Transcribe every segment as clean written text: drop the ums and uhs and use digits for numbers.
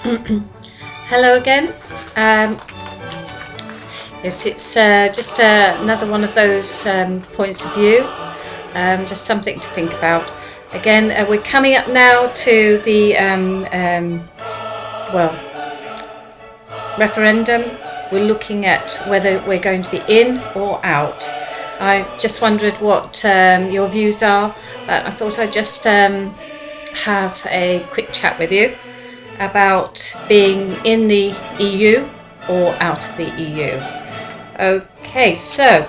Hello again. Yes, it's just another one of those points of view, just something to think about. Again, we're coming up now to the referendum. We're looking at whether we're going to be in or out. I just wondered what your views are, but I thought I'd just have a quick chat with you about being in the EU or out of the EU. Okay, so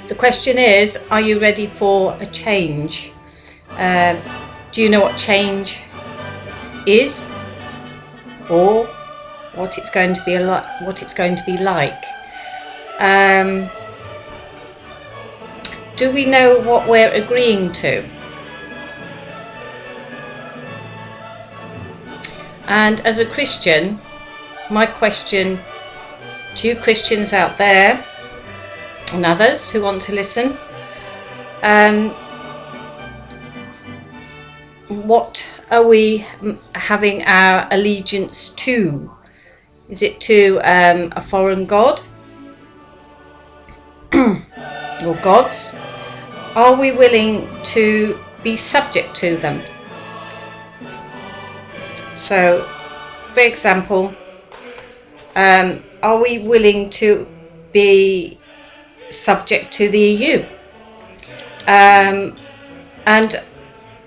the question is, are you ready for a change? Do you know what change is, or what it's going to be like? Do we know what we're agreeing to? And as a Christian, my question to you Christians out there and others who want to listen, what are we having our allegiance to? Is it to a foreign god or gods? Are we willing to be subject to them? So, for example, are we willing to be subject to the EU? And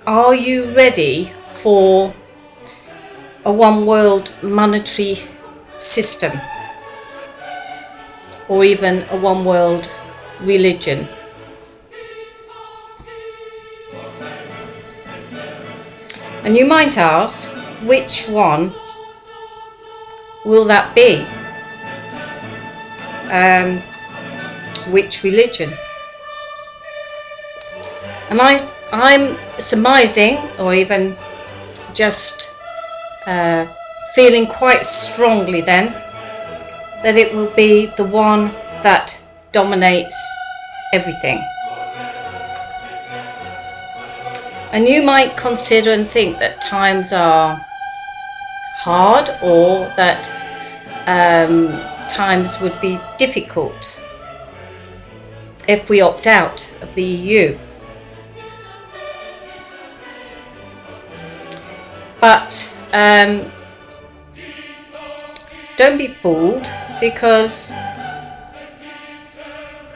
are you ready for a one world monetary system, or even a one world religion? And you might ask, which one will that be? Which religion? And I'm surmising, or even just feeling quite strongly then, that it will be the one that dominates everything. And you might consider and think that times are hard, or that times would be difficult if we opt out of the EU. But don't be fooled, because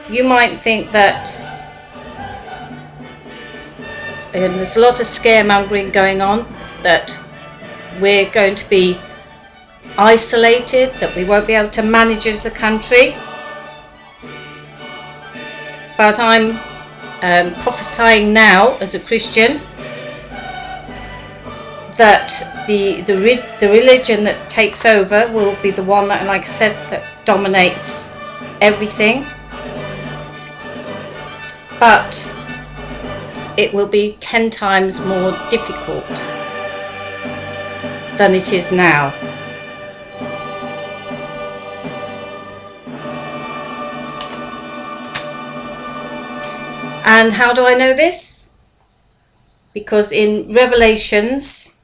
you might think that there's a lot of scaremongering going on, that we're going to be isolated, that we won't be able to manage as a country. But I'm prophesying now as a Christian that the religion that takes over will be the one that, like I said, that dominates everything. But it will be 10 times more difficult than it is now. And how do I know this? Because in Revelations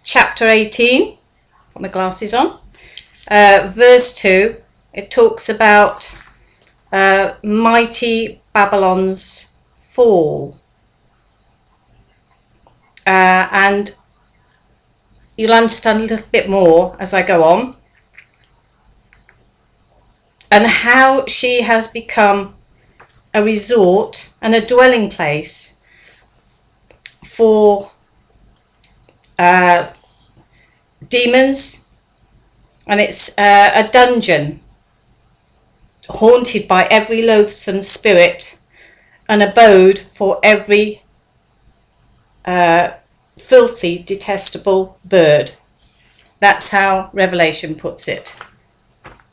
chapter 18, put my glasses on, verse 2, it talks about mighty Babylon's fall. And you'll understand a little bit more as I go on, and how she has become a resort and a dwelling place for demons, and it's a dungeon haunted by every loathsome spirit, an abode for every filthy, detestable bird. That's how Revelation puts it.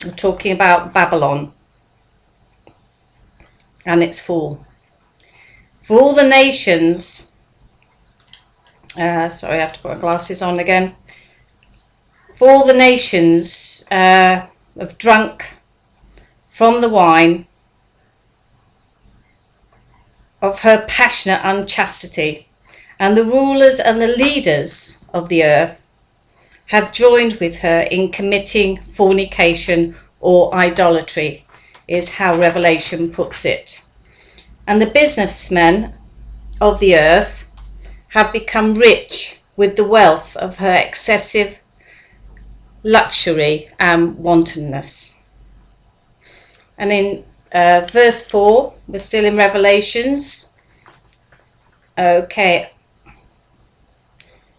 I'm talking about Babylon and its fall. For all the nations, sorry, I have to put my glasses on again. For all the nations have drunk from the wine of her passionate unchastity, and the rulers and the leaders of the earth have joined with her in committing fornication or idolatry, is how Revelation puts it. And the businessmen of the earth have become rich with the wealth of her excessive luxury and wantonness. And in verse 4, we're still in Revelations. Okay,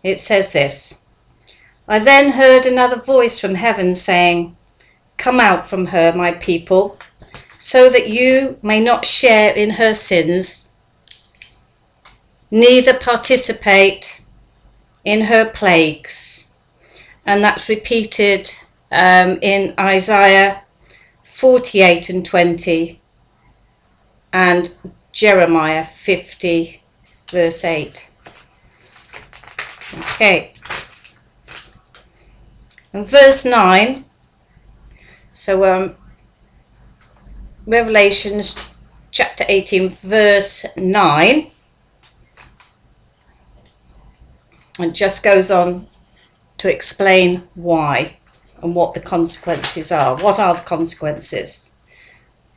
it says this: I then heard another voice from heaven saying, "Come out from her, my people, so that you may not share in her sins, neither participate in her plagues." And that's repeated in Isaiah 48 and 20 and Jeremiah 50 verse 8. Okay. And verse 9, so Revelations chapter 18 verse 9, and just goes on to explain why and what the consequences are. What are the consequences?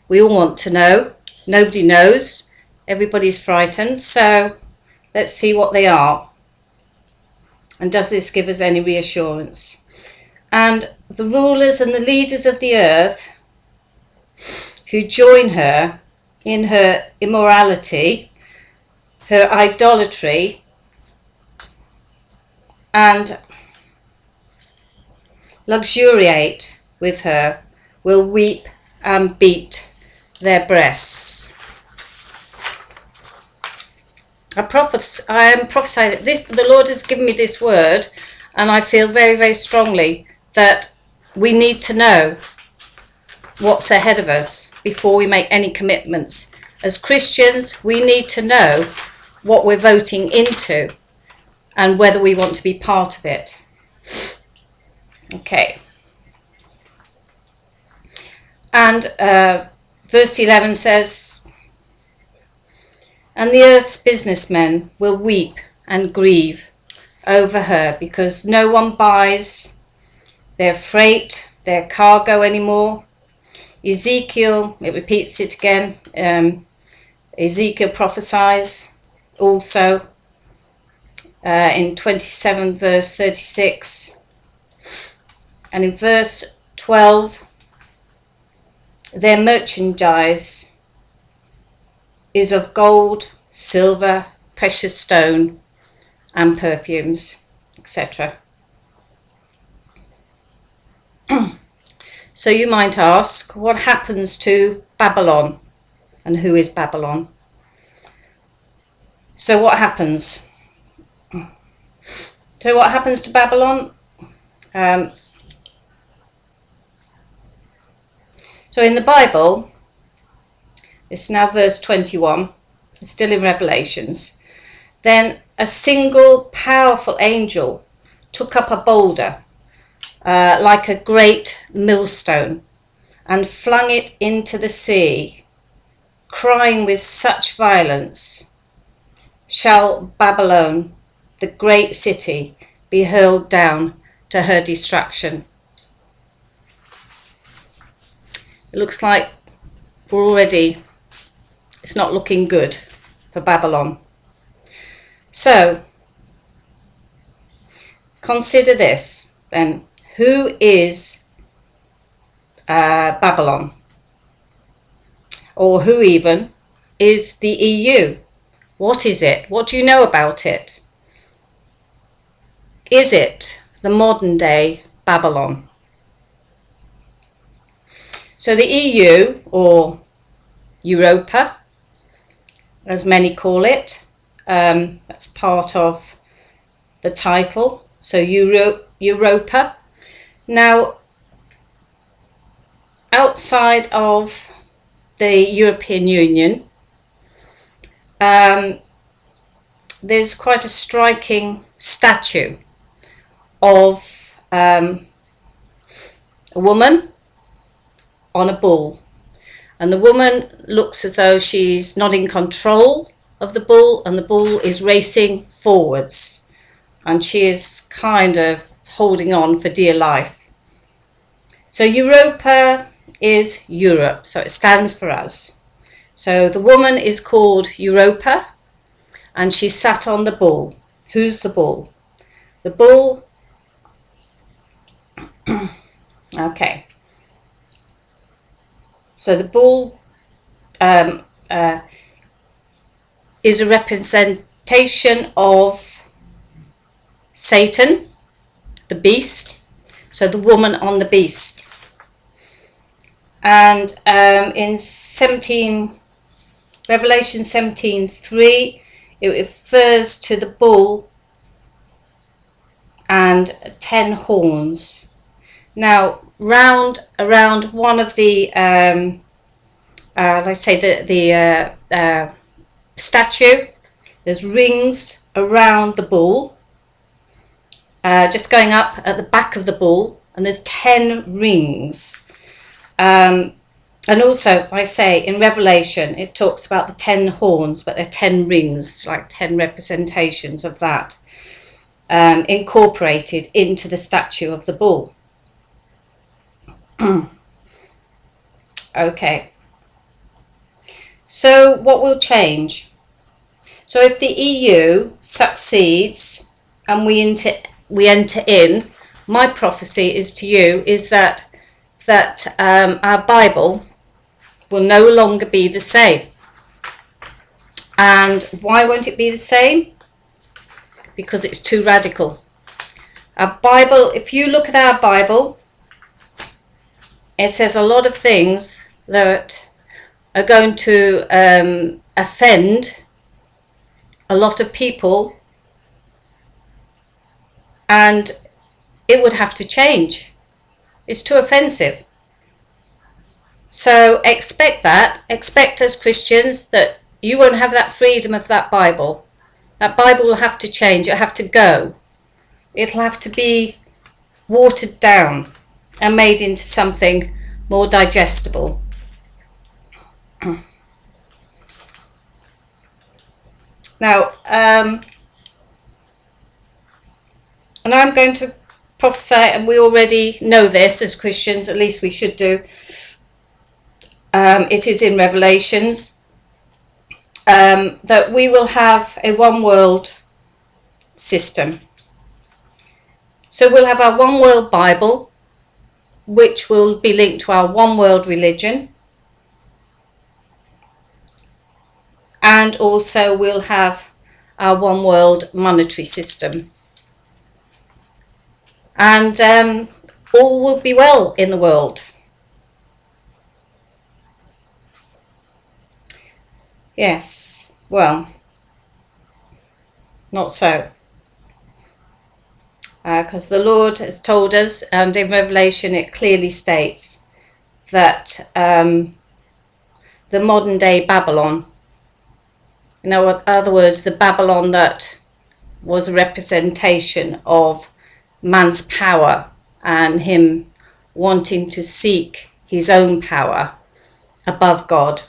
We all want to know. Nobody knows. Everybody's frightened. So let's see what they are. And does this give us any reassurance? And the rulers and the leaders of the earth who join her in her immorality, her idolatry, and luxuriate with her will weep and beat their breasts. I am prophesying that the Lord has given me this word, and I feel very, very strongly that we need to know what's ahead of us before we make any commitments. As Christians, we need to know what we're voting into and whether we want to be part of it. Okay. And verse 11 says, and the earth's businessmen will weep and grieve over her because no one buys their freight, their cargo anymore. Ezekiel, it repeats it again, Ezekiel prophesies also in 27 verse 36. And in verse 12, their merchandise is of gold, silver, precious stone, and perfumes, etc. So you might ask, what happens to Babylon? And who is Babylon? So what happens? So what happens to Babylon? So in the Bible, it's now verse 21, it's still in Revelations. Then a single powerful angel took up a boulder like a great millstone and flung it into the sea, crying with such violence, "Shall Babylon, the great city, be hurled down to her destruction." It looks like we're already, it's not looking good for Babylon. So, consider this then. Who is Babylon? Or who even is the EU? What is it? What do you know about it? Is it the modern day Babylon? So the EU, or Europa, as many call it, that's part of the title. So Europa. Now, outside of the European Union, there's quite a striking statue of a woman on a bull, and the woman looks as though she's not in control, of the bull, and the bull is racing forwards, and she is kind of holding on for dear life. So Europa is Europe, so it stands for us. So the woman is called Europa, and she sat on the bull. Who's the bull? The bull, okay. So the bull is a representation of Satan, the beast. So the woman on the beast. And in Revelation 17:3, it refers to the bull and 10 horns. Now, around one of the, let's say the statue, there's rings around the bull, just going up at the back of the bull, and there's 10 rings. And also, I say, in Revelation, it talks about the 10 horns, but they're 10 rings, like 10 representations of that, incorporated into the statue of the bull. Okay. So what will change? So if the EU succeeds and we enter in, my prophecy is to you is that our Bible will no longer be the same. And why won't it be the same? Because it's too radical. Our Bible, if you look at our Bible, it says a lot of things that are going to offend a lot of people, and it would have to change. It's too offensive. So expect as Christians that you won't have that freedom of that Bible. That Bible will have to change, it'll have to go. It'll have to be watered down and made into something more digestible. Now, and I'm going to prophesy, and we already know this as Christians, at least we should do. It is in Revelations that we will have a one world system. So we'll have our one world Bible, which will be linked to our one world religion, and also we'll have our one world monetary system, and all will be well in the world. Yes, well, not so. Because the Lord has told us, and in Revelation it clearly states that the modern day Babylon, in other words, the Babylon that was a representation of man's power and him wanting to seek his own power above God,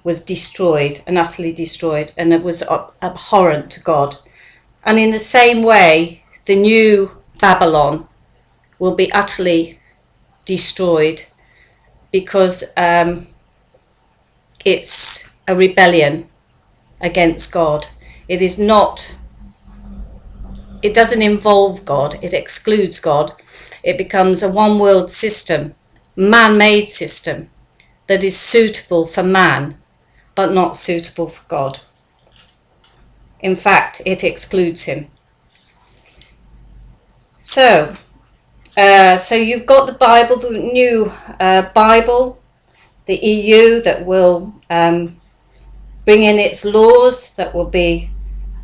was destroyed and utterly destroyed, and it was abhorrent to God. And in the same way, the new Babylon will be utterly destroyed, because it's a rebellion against God. It doesn't involve God, it excludes God. It becomes a one world system, man-made system, that is suitable for man, but not suitable for God. In fact, it excludes him. So you've got the Bible, the new Bible, the EU that will bring in its laws that will be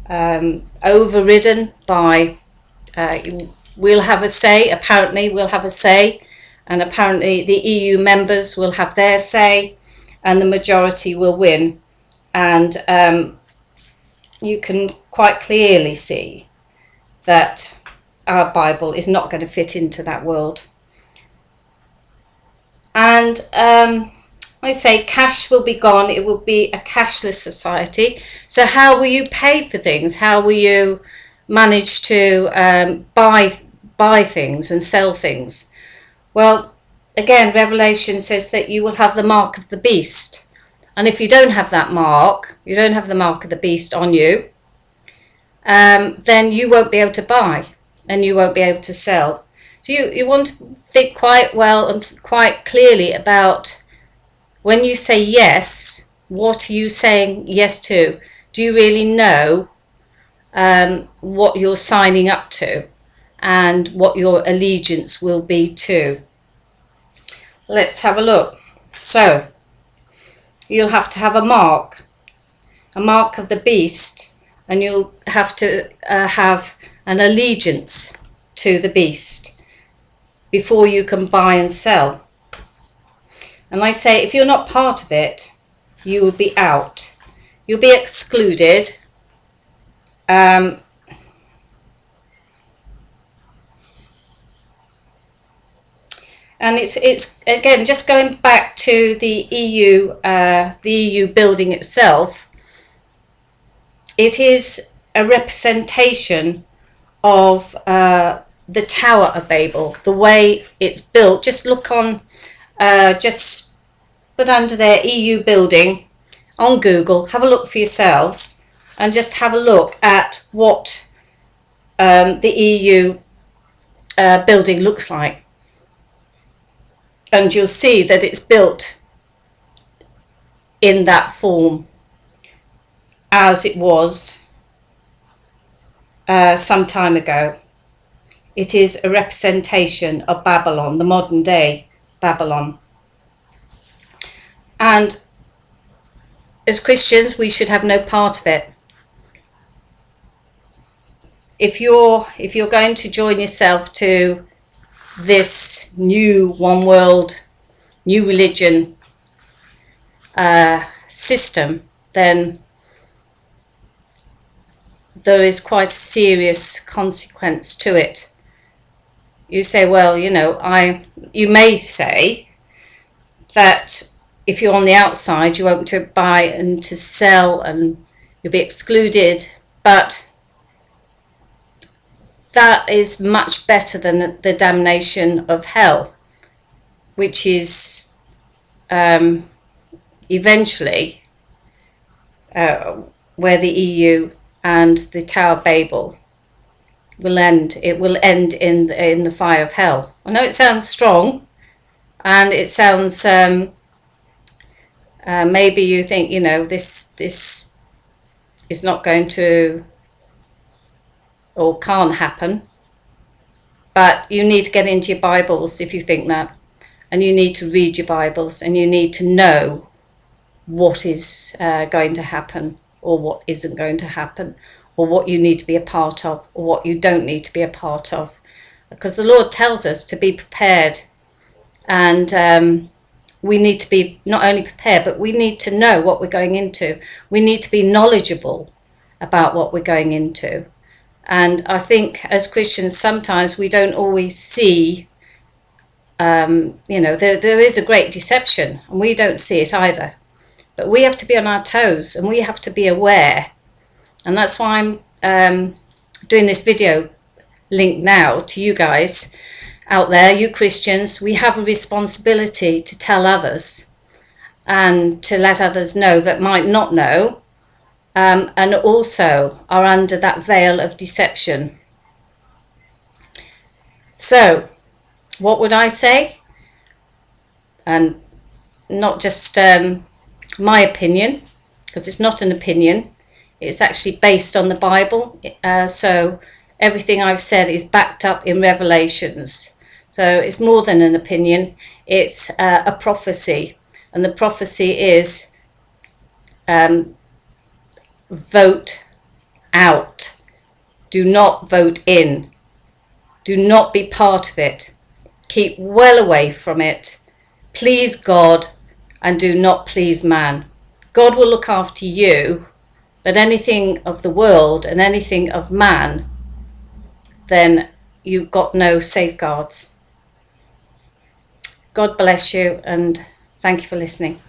overridden by, we'll have a say, apparently we'll have a say, and apparently the EU members will have their say, and the majority will win. And you can quite clearly see that our Bible is not going to fit into that world. And I say cash will be gone. It will be a cashless society. So how will you pay for things? How will you manage to buy things and sell things? Well, again, Revelation says that you will have the mark of the beast. And if you don't have that mark, you don't have the mark of the beast on you, then you won't be able to buy and you won't be able to sell. So you want to think quite well and quite clearly about when you say yes, what are you saying yes to? Do you really know what you're signing up to and what your allegiance will be to? Let's have a look. So you'll have to have a mark of the beast, and you'll have to have an allegiance to the beast before you can buy and sell. And I say, if you're not part of it, you will be out. You'll be excluded. And it's again, just going back to the EU building itself. It is a representation of the Tower of Babel, the way it's built. Just look on, just put under their EU building on Google, have a look for yourselves, and just have a look at what the EU building looks like. And you'll see that it's built in that form as it was some time ago. It is a representation of Babylon, the modern day Babylon. And as Christians, we should have no part of it. If you're going to join yourself to this new one world, new religion system, then there is quite a serious consequence to it. You say, well, you may say that if you're on the outside, you won't to buy and to sell and you'll be excluded, but that is much better than the damnation of hell, which is eventually where the EU and the Tower of Babel will end. It will end in the fire of hell. I know it sounds strong, and it sounds maybe you think this is not going to or can't happen, but you need to get into your Bibles if you think that, and you need to read your Bibles, and you need to know what is going to happen or what isn't going to happen, or what you need to be a part of or what you don't need to be a part of, because the Lord tells us to be prepared, and we need to be not only prepared, but we need to know what we're going into. We need to be knowledgeable about what we're going into. And I think as Christians, sometimes we don't always see, there is a great deception, and we don't see it either. But we have to be on our toes, and we have to be aware. And that's why I'm doing this video link now to you guys out there, you Christians. We have a responsibility to tell others and to let others know that might not know, and also are under that veil of deception. So, what would I say? And not just my opinion, because it's not an opinion, it's actually based on the Bible. So everything I've said is backed up in Revelations. So it's more than an opinion, it's a prophecy. And the prophecy is vote out. Do not vote in. Do not be part of it. Keep well away from it. Please God and do not please man. God will look after you, but anything of the world and anything of man, then you've got no safeguards. God bless you, and thank you. Thank you for listening.